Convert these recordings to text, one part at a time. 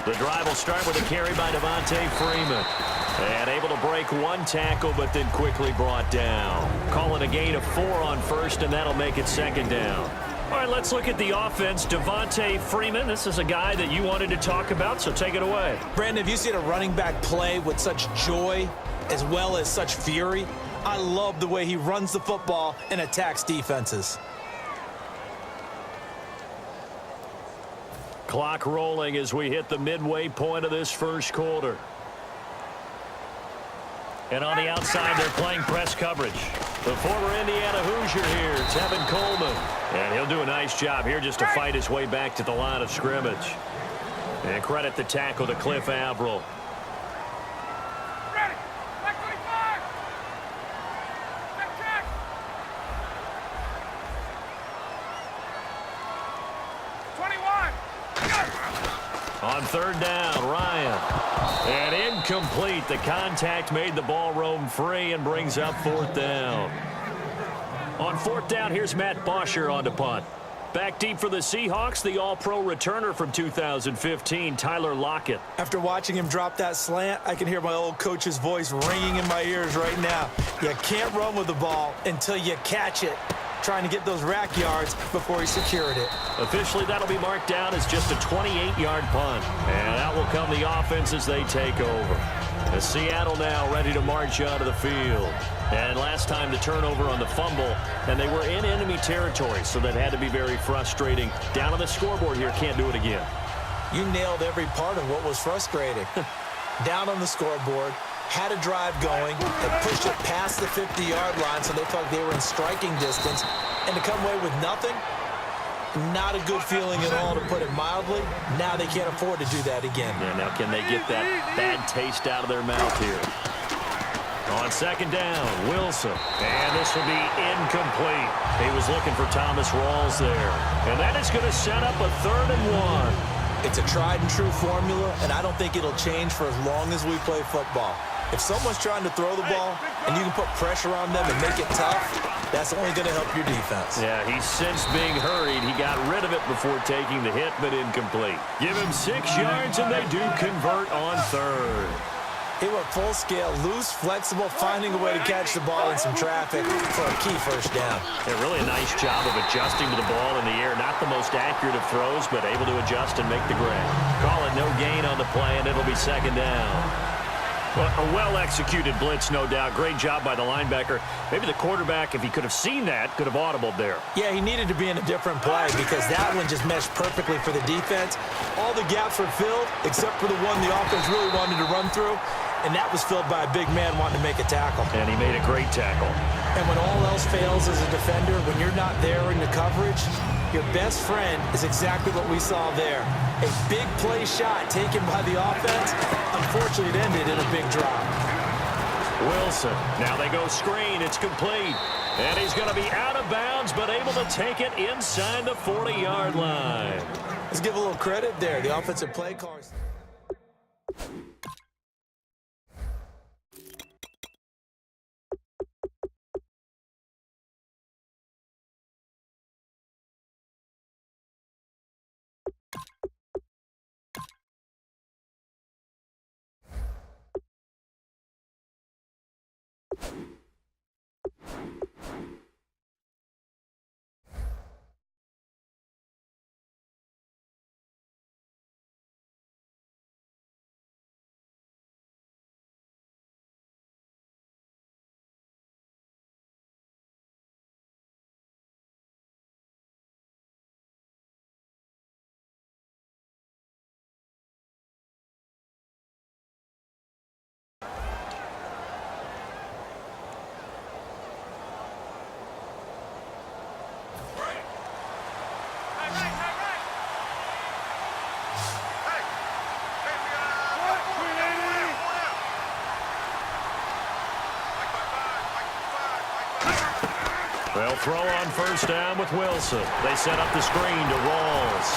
The drive will start with a carry by Devontae Freeman. And able to break one tackle, but then quickly brought down. Calling a gain of 4 on first, and that'll make it second down. All right, let's look at the offense. Devontae Freeman, this is a guy that you wanted to talk about, so take it away. Brandon, have you seen a running back play with such joy as well as such fury? I love the way he runs the football and attacks defenses. Clock rolling as we hit the midway point of this first quarter. And on the outside, they're playing press coverage. The former Indiana Hoosier here, Tevin Coleman. And he'll do a nice job here just to fight his way back to the line of scrimmage. And credit the tackle to Cliff Averill. Ready. 25. Check. On third down, Ryan. And incomplete. The contact made the ball roam free and brings up fourth down. On fourth down, here's Matt Bosher on to punt. Back deep for the Seahawks, the all-pro returner from 2015, Tyler Lockett. After watching him drop that slant, I can hear my old coach's voice ringing in my ears right now. You can't run with the ball until you catch it. Trying to get those rack yards before he secured it. Officially, that'll be marked down as just a 28-yard punt. And out will come the offense as they take over. As Seattle now ready to march onto the field. And last time the turnover on the fumble, and they were in enemy territory, so that had to be very frustrating. Down on the scoreboard here, can't do it again. You nailed every part of what was frustrating. Down on the scoreboard, had a drive going, they pushed it past the 50-yard line so they felt they were in striking distance, and to come away with nothing, not a good feeling at all, to put it mildly. Now they can't afford to do that again. Yeah, now can they get that bad taste out of their mouth here? On second down, Wilson. And this will be incomplete. He was looking for Thomas Rawls there. And that is going to set up a 3rd and 1. It's a tried-and-true formula, and I don't think it'll change for as long as we play football. If someone's trying to throw the ball and you can put pressure on them and make it tough, that's only going to help your defense. Yeah, he's since being hurried. He got rid of it before taking the hit, but incomplete. Give him 6 yards, and they do convert on 3rd. He went full scale, loose, flexible, finding a way to catch the ball in some traffic for a key first down. Yeah, really a nice job of adjusting to the ball in the air. Not the most accurate of throws, but able to adjust and make the grab. Call it no gain on the play, and it'll be second down. A well-executed blitz, no doubt. Great job by the linebacker. Maybe the quarterback, if he could have seen that, could have audibled there. Yeah, he needed to be in a different play because that one just meshed perfectly for the defense. All the gaps were filled except for the one the offense really wanted to run through, and that was filled by a big man wanting to make a tackle. And he made a great tackle. And when all else fails as a defender, when you're not there in the coverage, your best friend is exactly what we saw there. A big play shot taken by the offense. Unfortunately, it ended in a big drop. Wilson. Now they go screen. It's complete. And he's going to be out of bounds, but able to take it inside the 40-yard line. Let's give a little credit there. The offensive play callers. They'll throw on first down with Wilson. They set up the screen to Rawls.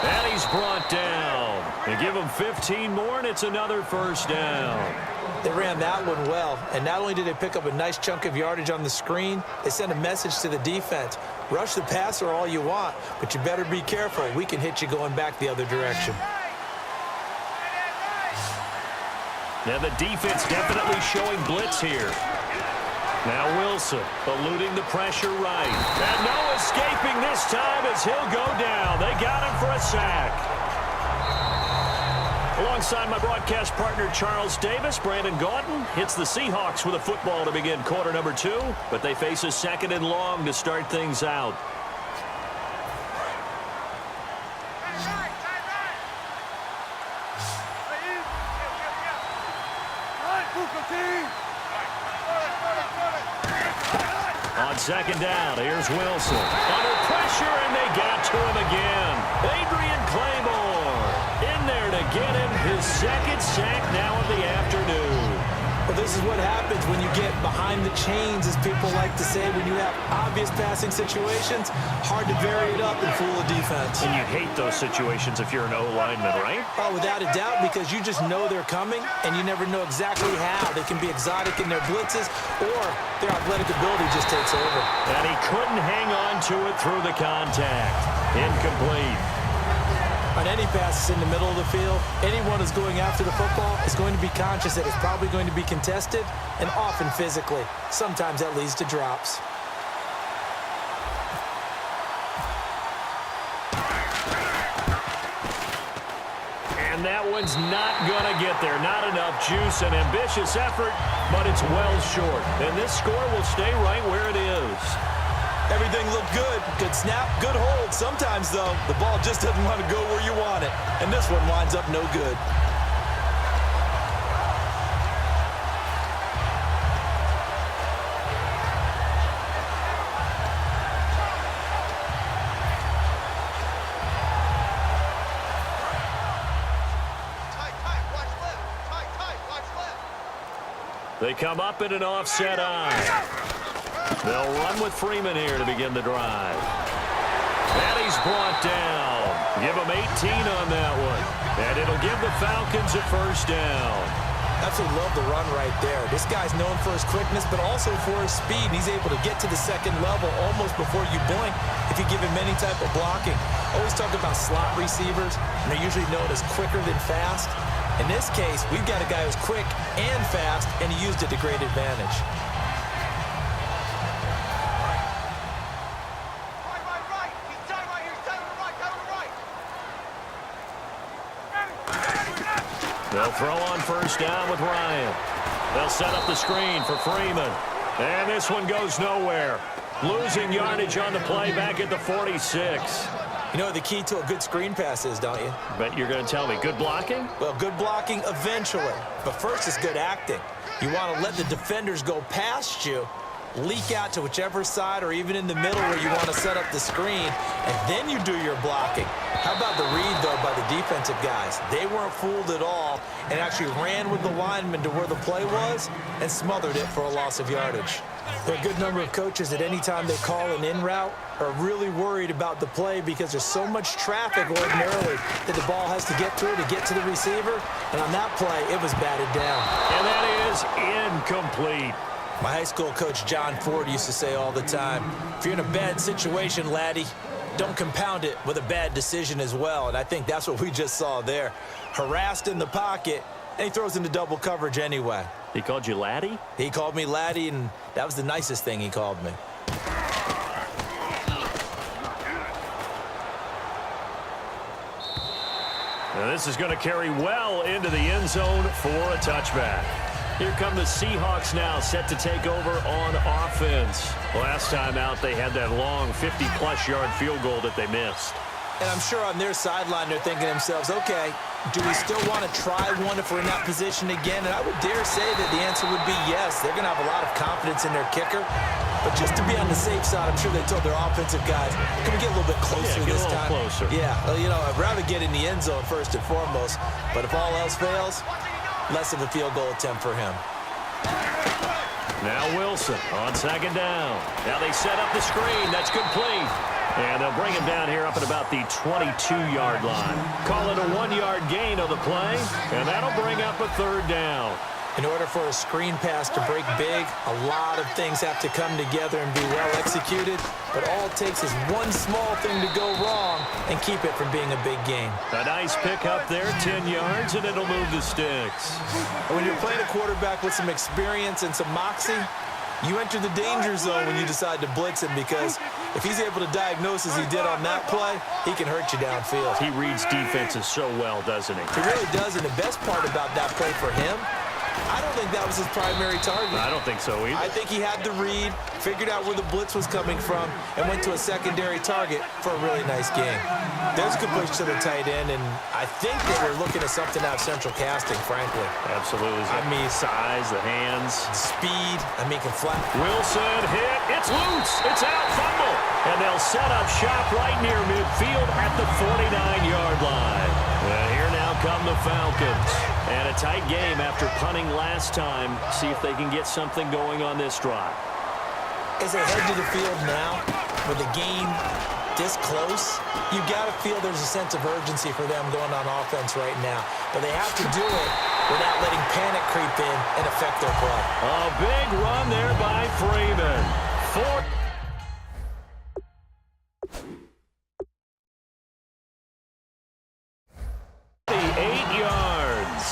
And he's he's brought down. They give him 15 more, and it's another first down. They ran that one well, and not only did they pick up a nice chunk of yardage on the screen, they sent a message to the defense. Rush the passer all you want, but you better be careful. We can hit you going back the other direction. Now the defense definitely showing blitz here. Now Wilson eluding the pressure right. And no escaping this time as he'll go down. They got him for a sack. Alongside my broadcast partner Charles Davis, Brandon Gaudin hits the Seahawks with a football to begin quarter number 2, but they face a second and long to start things out. On second down, here's Wilson. Under pressure, and they got to him again. Adrian Claymore in there to get him his second sack now of the afternoon. Well, this is what happens when you get behind the chains, as people like to say. When you have obvious passing situations, hard to vary it up and fool a defense. And you hate those situations if you're an O-lineman, right? Oh, without a doubt, because you just know they're coming, and you never know exactly how. They can be exotic in their blitzes, or their athletic ability just takes over. And he couldn't hang on to it through the contact. Incomplete. On any passes in the middle of the field, anyone who's going after the football is going to be conscious that it's probably going to be contested, and often physically. Sometimes that leads to drops. And that one's not going to get there. Not enough juice. An ambitious effort, but it's well short. And this score will stay right where it is. Everything looked good. Good snap, good hold. Sometimes, though, the ball just doesn't want to go where you want it. And this one winds up no good. They come up in an offset eye. They'll run with Freeman here to begin the drive. And he's brought down. Give him 18 on that one. And it'll give the Falcons a first down. Absolutely love the run right there. This guy's known for his quickness, but also for his speed. And he's able to get to the second level almost before you blink if you give him any type of blocking. Always talk about slot receivers, and they're usually known as quicker than fast. In this case, we've got a guy who's quick and fast, and he used it to great advantage. They'll throw on first down with Ryan. They'll set up the screen for Freeman. And this one goes nowhere. Losing yardage on the play back at the 46. You know what the key to a good screen pass is, don't you? Bet you're going to tell me. Good blocking? Well, good blocking eventually. But first is good acting. You want to let the defenders go past you, leak out to whichever side or even in the middle where you want to set up the screen, and then you do your blocking. How about the read, though, by the defensive guys? They weren't fooled at all and actually ran with the lineman to where the play was and smothered it for a loss of yardage. There are a good number of coaches that any time they call an in route are really worried about the play because there's so much traffic ordinarily that the ball has to get through to get to the receiver. And on that play, it was batted down. And that is incomplete. My high school coach, John Ford, used to say all the time, if you're in a bad situation, laddie, don't compound it with a bad decision as well. And I think that's what we just saw there. Harassed in the pocket, and he throws into double coverage anyway. He called you laddie? He called me laddie, and that was the nicest thing he called me. Now this is going to carry well into the end zone for a touchback. Here come the Seahawks now, set to take over on offense. Last time out, they had that long 50-plus yard field goal that they missed. And I'm sure on their sideline, they're thinking to themselves, okay, do we still want to try one if we're in that position again? And I would dare say that the answer would be yes. They're going to have a lot of confidence in their kicker. But just to be on the safe side, I'm sure they told their offensive guys, can we get a little bit closer this time? Closer. Yeah, well, you know, I'd rather get in the end zone first and foremost. But if all else fails, less of a field goal attempt for him. Now Wilson on second down. Now they set up the screen. That's complete. And they'll bring him down here up at about the 22-yard line. Call it a 1-yard gain on the play, and that'll bring up a 3rd down. In order for a screen pass to break big, a lot of things have to come together and be well executed. But all it takes is one small thing to go wrong and keep it from being a big game. A nice pick up there, 10 yards, and it'll move the sticks. When you're playing a quarterback with some experience and some moxie, you enter the danger zone when you decide to blitz him, because if he's able to diagnose as he did on that play, he can hurt you downfield. He reads defenses so well, doesn't he? He really does, and the best part about that play for him, I don't think that was his primary target. I don't think so either. I think he had the read, figured out where the blitz was coming from, and went to a secondary target for a really nice game. There's a good push to the tight end, and I think they were looking at something out of central casting, frankly. Absolutely. I mean, size, the hands. Speed, can flat. Wilson hit. It's loose. It's out. Fumble. And they'll set up shop right near midfield at the 49-yard line. And here now come the Falcons. And a tight game after punting last time. See if they can get something going on this drive. As they head to the field now, with the game this close, you got to feel there's a sense of urgency for them going on offense right now. But they have to do it without letting panic creep in and affect their play. A big run there by Freeman. 48 yards.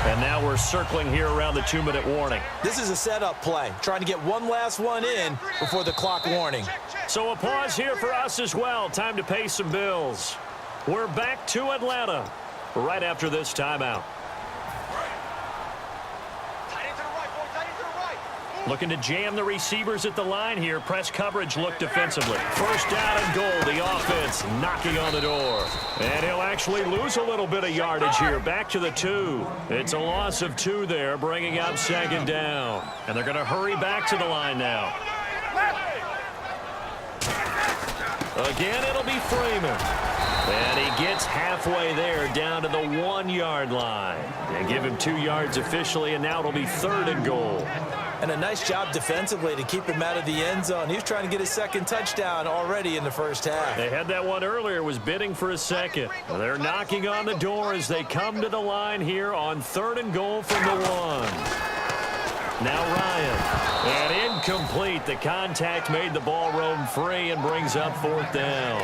And now we're circling here around the 2-minute warning. This is a setup play, trying to get one last one in before the clock warning. So a pause here for us as well. Time to pay some bills. We're back to Atlanta right after this timeout. Looking to jam the receivers at the line here. Press coverage look defensively. First down and goal. The offense knocking on the door. And he'll actually lose a little bit of yardage here. Back to the 2. It's a loss of 2 there, bringing up 2nd down. And they're going to hurry back to the line now. Again, it'll be Freeman. And he gets halfway there down to the 1-yard line. They give him 2 yards officially, and now it'll be 3rd and goal. And a nice job defensively to keep him out of the end zone. He was trying to get his 2nd touchdown already in the first half. They had that one earlier, was bidding for a 2nd. They're knocking on the door as they come to the line here on 3rd and goal from the 1. Now Ryan. And incomplete. The contact made the ball roam free and brings up 4th down.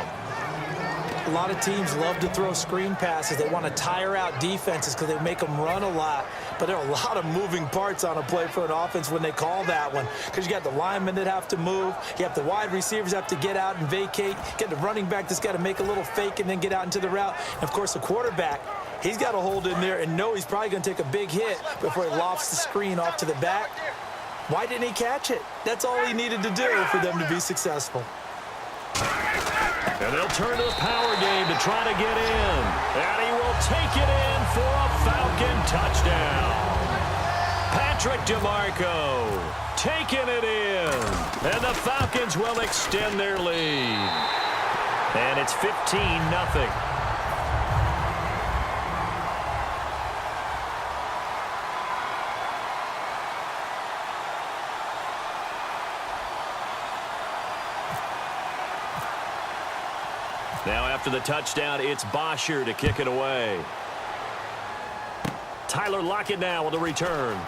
A lot of teams love to throw screen passes. They want to tire out defenses because they make them run a lot. But there are a lot of moving parts on a play for an offense when they call that one, because you got the linemen that have to move. You have the wide receivers have to get out and vacate. You got the running back that's got to make a little fake and then get out into the route. And, of course, the quarterback, he's got to hold in there and know he's probably going to take a big hit before he lofts the screen off to the back. Why didn't he catch it? That's all he needed to do for them to be successful. And they'll turn to the power game to try to get in. And he will take it in for a Falcon touchdown. Patrick DeMarco taking it in. And the Falcons will extend their lead. And it's 15-0. Now after the touchdown, it's Bosher to kick it away. Tyler Lockett now with the return.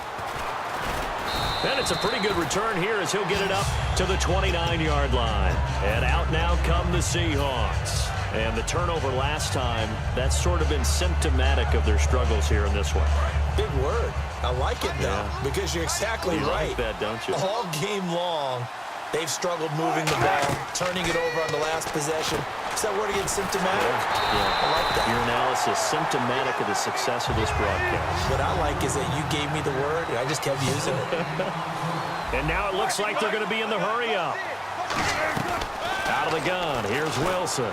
And it's a pretty good return here as he'll get it up to the 29-yard line. And out now come the Seahawks. And the turnover last time, that's sort of been symptomatic of their struggles here in this one. Big word. I like it, though, because you're exactly right. You like that, don't you? All game long, they've struggled moving the ball, turning it over on the last possession. Is that word again, symptomatic? Yeah. I like that. Your analysis, symptomatic of the success of this broadcast. What I like is that you gave me the word, and I just kept using it. And now it looks like they're going to be in the hurry-up. Out of the gun, here's Wilson.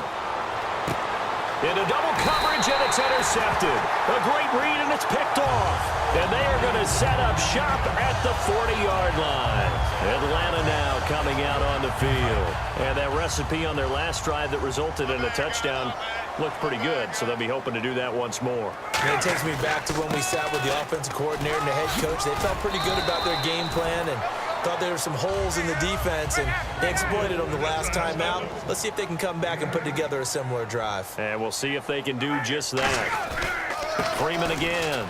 Into double coverage, and it's intercepted. A great read, and it's picked off. And they are going to set up shop at the 40-yard line. Atlanta now coming out on the field. And that recipe on their last drive that resulted in a touchdown looked pretty good, so they'll be hoping to do that once more. And it takes me back to when we sat with the offensive coordinator and the head coach. They felt pretty good about their game plan and thought there were some holes in the defense, and they exploited them the last time out. Let's see if they can come back and put together a similar drive. And we'll see if they can do just that. Freeman again.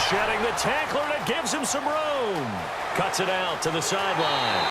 Shedding the tackler, and it gives him some room. Cuts it out to the sideline.